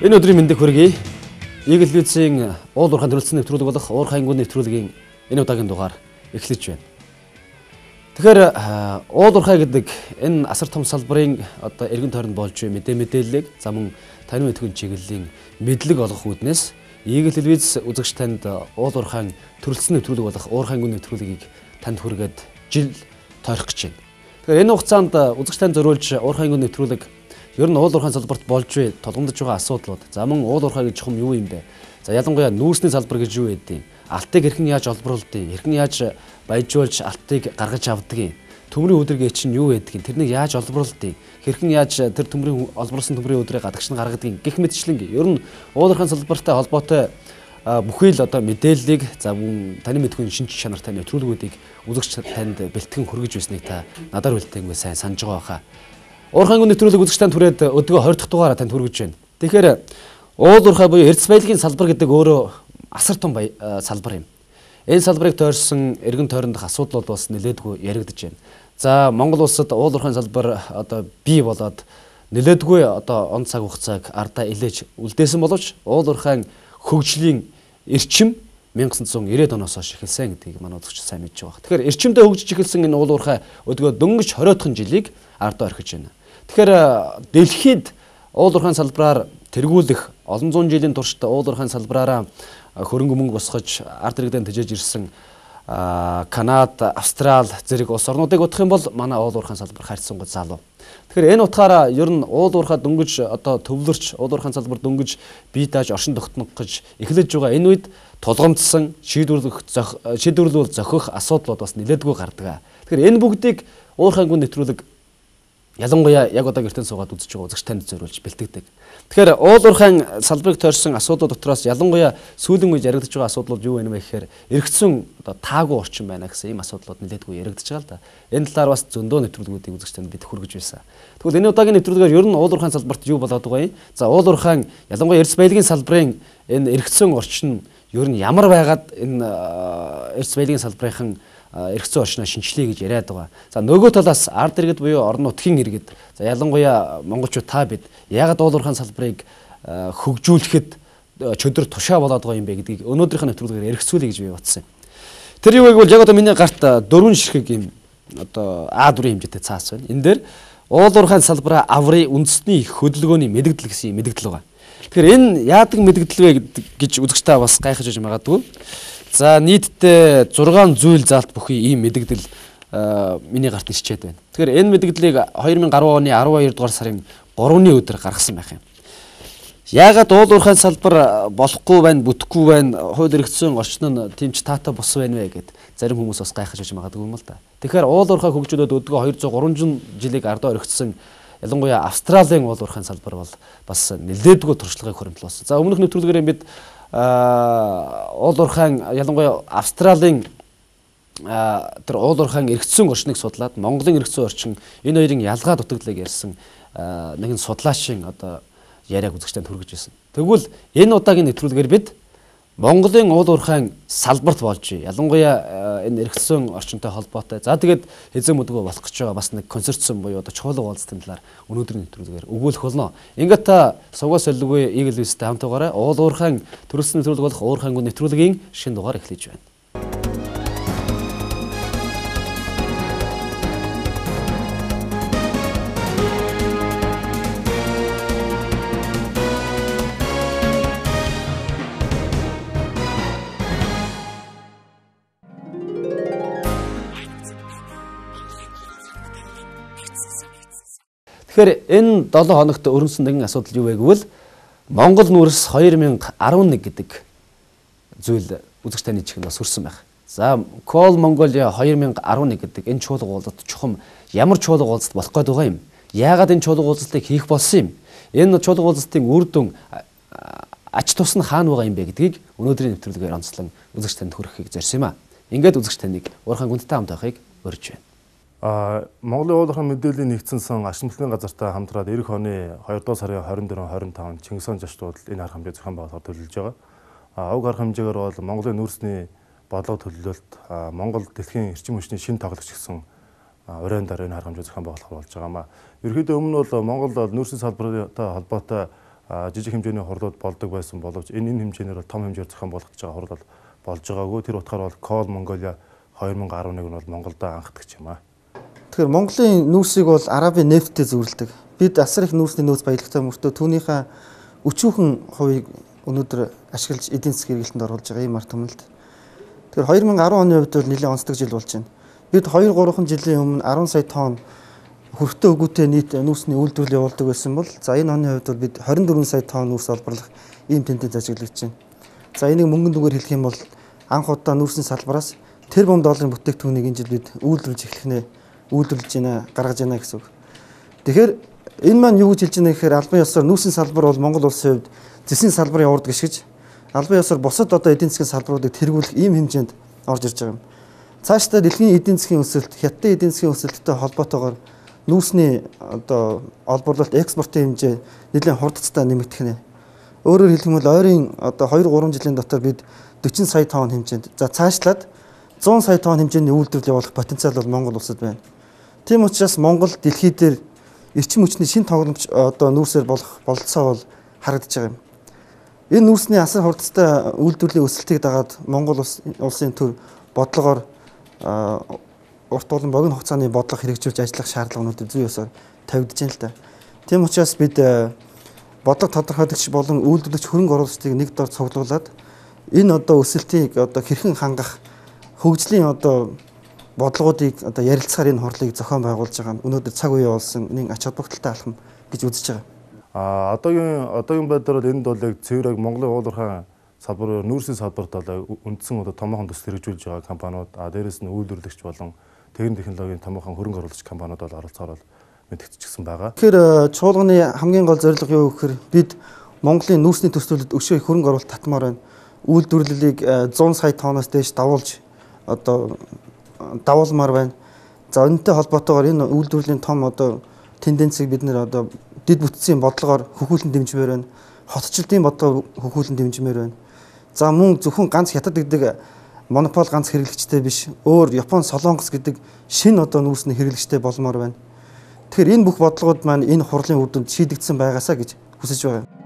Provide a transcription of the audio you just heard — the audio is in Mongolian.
Энэ өдрийн мэндийг хүргэе. Eagle View-ийн уул уурхайн төрөлцсөн нэвтрүүлэг болох уур хангуун нэвтрүүлгийн энэ удаагийн дугаар эхлэж байна. Тэгэхээр уул уурхай гэдэг энэ асар том салбарын одоо эргэн тойронд болж буй мэдээллийг замун танин мэдхүйн чиглэлийн мэдлэг олгох үүднээс Eagle View үзэгч танд уул уурхайн төрөлцсөн нэвтрүүлэг болох уур хангуун нэвтрүүлгийг танд хүргээд жил тойрох гэж байна. Тэгэхээр энэ хугацаанд үзэгч танд зориулж уур хангуун нэвтрүүлэг ер нь уул уурхайн салбарт болж буй тулгамдж байгаа асуудлууд. За мөн уул уурхай гэж чухам юу юм бэ? За ялангуяа нүүрсний салбар гэж юу байдیں۔ Алтыг хэрхэн яаж олбруулдیں۔ Хэрхэн яаж баяжуулж алтыг гаргаж авдгийг. Төмрийн өдрөг чинь юу байдгийг. Тэрнийг яаж олбруулдیں۔ Хэрхэн яаж тэр төмрийн олбруулсан төмрийн өдрийг гадагш нь гаргадгийг гэх мэтчлэн ер нь уул уурхайн салбартай холбоотой бүхий л одоо мэдээллийг за мөн таны мэдхүйн шинж чанартай нэвтрүүлгүүдийг үзэгч танд бэлтгэн хүргэж байсныг та надаар үлдээнгүй сайн санаж байгаа хаа. Уур хангуун нэвтрүүлэг үзэгч танд хүрээд өдгөө 20 дахь дугаараа танд хүргэж байна. Тэгэхээр уул уурхай буюу эрдэс баялагын салбар гэдэг өөрөө асар том салбар юм. Энэ салбарыг тойрсон эргэн тойрондох асуудлууд бас нэлээдгүй яригдж байна. За Монгол улсад уул уурхайн салбар одоо бий болоод нэлээдгүй одоо он цаг хугацааг ардаа илээж үлдээсэн боловч уул уурхайн хөгжлийн эрчим 1990-ад оноос хойш эхэлсэн гэдгийг манай үзэгч сайн мэдж байгаа. Тэгэхээр эрчимдээ хөгжиж эхэлсэн энэ уул уурхай өдгөө дөнгөж 20 дахь жилийг ардаа орхиж байна. Тэгэхээр дэлхийд уул уурхайн салбараар тэргүүлэх олон зуун жилийн турш уул уурхайн салбараараа хөрөнгө мөнгө босгож ард иргэдэд тижээж ирсэн Канада, Австрали зэрэг улс орнуудыг бодох юм бол манай уул уурхайн салбар хайрцангуй залуу. Тэгэхээр энэ утгаараа ер нь уул уурхай дөнгөж одоо төвлөрч уул уурхайн салбар дөнгөж бие дааж оршин тогтнох гэж эхлэж байгаа энэ үед тулгамдсан шийдвэрлэл зохих асуудлууд бас нэлээдгүй гардаг. Тэгэхээр энэ бүгдийг уур хангуун нэвтрүүлэг ялангуяа яг одоо гэртэн суугаад үзэж байгаа үзэгч танд зориулж бэлтгэдэг. Тэгэхээр уул уурхайн салбарыг тойрсон асуудлууд дотроос ялангуяа сүүлийн үед яригдж байгаа асуудлууд юу вэ гэхээр эргэцсэн одоо таагүй орчин байна гэсэн ийм асуудлууд нэлээдгүй яригдж байгаа л да. Энэ талаар бас зөндөө нэвтрүүлгүүдийг үзэгч танд бид хүргэж байсан. Тэгвэл энэ удаагийн нэвтрүүлгээр ер нь уул уурхайн салбарт юу болоод байгаа юм? За уул уурхайн ялангуяа эрдэс баялагын салбарын энэ эргэцсэн орчин ер нь ямар байгаад энэ эрдэс баялагын салбарынхан эргэцсэн орчноо шинчлэе гэж яриад байгаа. За нөгөө талаас ард иргэд буюу орон нутгийн иргэд за ялангуяа монголчууд та бид яагаад уул уурхайн салбарыг хөгжүүлэхэд чөдөр тушаа болоод байгаа юм бэ гэдгийг өнөөдрийнхөө нэвтрүүлгээр эргэцүүлэе гэж би бодсон. Тэр юу гэвэл яг одоо миний гарт дөрвөн ширхэг юм одоо А4 хэмжээтэй цаас байна. Энэ дээр уул уурхайн салбараа аврын үндэсний хөдөлгөөний мэдэгдэл гэсэн мэдэгдэл байгаа. Тэгэхээр энэ яадаг мэдэгдэл вэ гэж үзэгч та бас гайхаж байж магадгүй. За нийтдээ 6 зүйл заалт бүхий ийм мэдэгдэл миний гарт нисчээд байна. Тэгэхээр энэ мэдэгдлийг 2010 оны 12 дугаар сарын 3-ны өдөр гаргасан байх юм. Яагаад уул уурхайн салбар болохгүй байна, бүтэхгүй байна, хууль эргэцсэн орчин нь тэмч таатай бос байна вэ гэд зарим хүмүүс бас гайхаж байж магадгүй юм л да. Тэгэхээр уул уурхай хөгжүүлээд өдгөө 200-300 жилиг ардаа орхисон ялангуяа Австралийн уул уурхайн салбар бол бас нэлээдгүй туршлагыг хуримтлуулсан. За өмнөх нэвтрүүлгээр бид уул уурхайн ялангуяа Австралийн тэр уул уурхайн эргэцсэн орчныг судлаад Монголын эргэцсэн орчин энэ хоёрын ялгаа дутагдлыг ярьсан нэгэн судлаачийн одоо яриаг үзэгчтэнд хүргэж байсан. Тэгвэл энэ удаагийн нэвтрүүлгээр бид Монголын уул уурхайн салбарт болж ялангуяа энэ эргэцсэн орчинтой холбоотой. За тэгээд хэзээ мөдгөө болох гэж байгаа бас нэг концертсон буюу одоо чухал уулзалтын талаар өнөөдрийн нэвтрүүлгээр өгүүлэх болно. Ингээд та сувгаас солигүй Eagle View-тэй хамт байгаарай. Уул уурхайн төрөлсөн нэвтрүүлэг болох уур хангуун нэвтрүүлгийн шинэ дугаар эхлэж байна. Тэгэхээр энэ 7 хоногт өрнөсөн нэгэн асуудал юу вэ гэвэл Монгол нүүрс 2011 гэдэг зүйл үзэгч таны чихэнд бас хүрсэн байх. За Call Mongolia 2011 гэдэг энэ чуулга уулзалт чухам ямар чуулга уулзалт болох гээд байгаа юм? Яагаад энэ чуулга уулзалтыг хийх болсон юм? Энэ чуулга уулзалтын үр дүн ач тус нь хаана байгаа юм бэ гэдгийг өнөөдрийн нэвтрүүлгээр онцлон үзэгч танд хүргэхийг зорьсон юм а. Ингээд үзэгч таныг уур хангуунтай хамт байхыг урьж байна. Монголын уул уурхайн мэдээллийн нэгдсэн сан ашиглалтын газартай хамтраад эх оны 2 дугаар сарын 24-25 Чингис хаан жаштууд энэ арга хэмжээ зохион байгуулахаар төлөвлөж байгаа. Уг арга хэмжээгээр бол Монголын нүүрсний бодлого төлөвлөлт Монгол дэлхийн эрчим хүчний шинэ тоглогч гэсэн урайндар энэ арга хэмжээ зохион байгуулахаар болж байгаа. Ерөнхийдөө өмнө бол Монгол нүүрсийн салбартай холбоотой жижиг хэмжээний хурлууд болдог байсан боловч энэ хэмжээгээр бол том хэмжээр зохион болгож байгаа хурал болж байгаагүй. Тэр утгаар бол Coal Mongolia 2011 нь бол Монголд анхдагч юм аа. Тэгэхээр Монголын нүүрсийг бол Арабын нефттэй зөвлөдөг. Бид асар их нүүрсний нөөц баялагтай мөртөө түүнийхээ өчүүхэн хувийг өнөөдөр ашиглаж эдийн засгийн хэрэглэлтэнд оруулж байгаа юм ард түмэн л. Тэгэхээр 2010 оны хувьд бол нэлээд онцлог жил болж байна. Бид 2-3 жилийн өмнө 10 сая тонн хүрхтээ өгөөтэй нийт нүүрсний үйлдвэрлэл явуулдаг байсан бол за энэ оны хувьд бол бид 24 сая тонн нүүрс олборлох ийм тенденц ажиглагдж байна. За энийг мөнгөн дүгээр хэлэх юм бол анх удаа нүүрсний салбараас тэрбум долларын бүтээгдэхүүнийг энэ жил бид үйлдвэрлэж байна, гаргаж байна гэсэн үг. Тэгэхээр энэ маань юу гэж хэлж байна гэхээр албан ёсоор нүүрсний салбар бол Монгол улсын хувьд зэсийн салбарын урд гიშгэж албан ёсоор бусад одоо эдийн засгийн салбаруудыг тэргүүлэх ийм хэмжээнд орж ирж байгаа юм. Цаашдаа дэлхийн эдийн засгийн өсөлт, хятадын эдийн засгийн өсөлттэй холбоотойгоор нүүрсний одоо олборлолт экспортын хэмжээ нэлээд хурдцтай нэмэгдэх нэ. Өөрөөр хэлэх юм бол ойрын одоо 2-3 жилийн дотор бид 40 сая тонн хэмжээнд за цаашлаад 100 сая тонн хэмжээний үйлдвэрлэл явуулах потенциал бол Монгол улсад байна. Тийм учраас Монгол дэлхий дээр эрчим хүчний шинэ тогломч одоо нүүрсээр болох бололцоо бол харагдаж байгаа юм. Энэ нүүрсний асар хурдтай үйлдвэрлэлийн өсөлтийг дагаад Монгол улсын төр бодлогоор урт болон богино хугацааны бодлого хэрэгжүүлж ажиллах шаардлагануудыг зүй ёсоор тавигдж байна л да. Тийм учраас бид бодлого тодорхойлогч болон үйлдвэрлэгч хөрөнгө оруулагчдыг нэг дор цуглуулад энэ одоо өсөлтийг одоо хэрхэн хангах хөгжлийн одоо бодлогуудыг одоо ярилцахаар энэ хурлыг зохион байгуулж байгаа өнөөдөр цаг үе болсон нэг ач холбогдолтой алхам гэж үзэж байгаа. Одоогийн байдлаар бол энд бол яг цэвэр Монголын уулуурхай салбар нүүрсийн салбарт бол үндсэн одоо томоохон төсөл хэрэгжүүлж байгаа компаниуд дээрээс нь үйлдвэрлэгч болон техник технологийн томоохон хөрөнгө оруулагч компаниуд бол оролцоорол мэдэгдчихсэн байгаа. Тэгэхээр чуулганы хамгийн гол зорилго юу гэхээр бид Монголын нүүрсний төслөлд өшөө их хөрөнгө оруулалт татмаар байна. Үйлдвэрлэлийг 100 сая тонноос дээш давуулж одоо давуулмаар байна. За энэтэй холбоотойгоор энэ үйлдвэрлэлийн том одоо тенденцийг бид нэр одоо дэд бүтцийн бодлогоор хөхүүлэн дэмжмээр байна. Хотчлтын бодлогоор хөхүүлэн дэмжмээр байна. За мөн зөвхөн ганц хятад гэдэг монопол ганц хэрэглэгчтэй биш, өөр Япон, Солонгос гэдэг шинэ одоо нүүрсний хэрэглэгчтэй болмоор байна. Тэгэхээр энэ бүх бодлогууд маань энэ хурлын үр дүнд шийдэгдсэн байгаасаа гэж хүсэж байгаа юм.